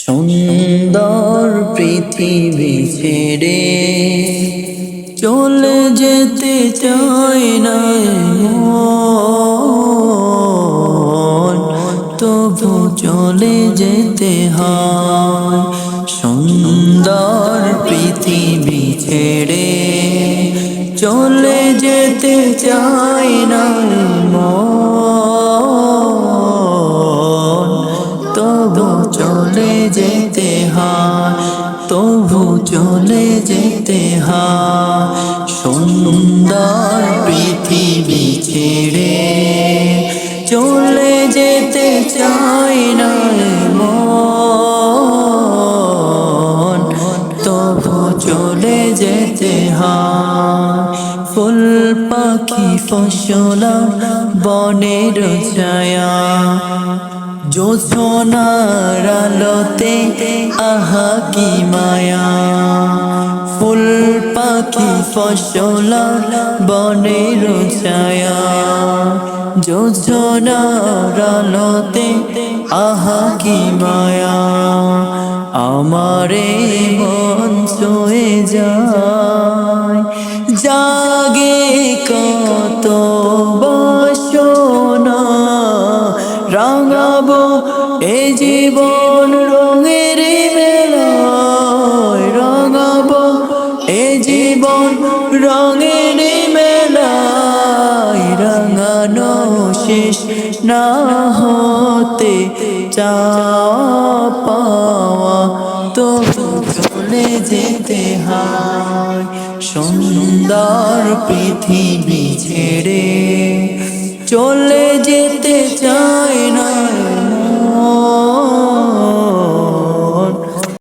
সুন্দর পৃথিবী ছেড়ে চলে যেতে চায় না মন, তবু চলে যেতে হয়। সুন্দর পৃথিবী ছেড়ে চলে যেতে চায় না মন, তবু চলে যেতে হয়, তবু চলে যেতে হয়। সুন্দর পৃথিবী ছেড়ে চলে যেতে চায় না মন, তবু চলে যেতে হয়। ফুল পাখি ফসলা বনের ছায়া, জোছনার আলোতে আহা কি মায়া। ফুল পাখি ফসলা বনের ছায়া, জোছনার আলোতে আহা কি মায়া। আমারে মন ছুঁয়ে যায়, জাগে কত বাসনা। রাঙাবো এ জীবন রঙের মেলায়, রাঙাবো এ জীবন রঙের মেলায়। রাঙানো শেষ না হতে চাওয়া পাওয়া, তবু চলে যেতে হয়। সুন্দর পৃথিবী ছেড়ে চলে যেতে চায়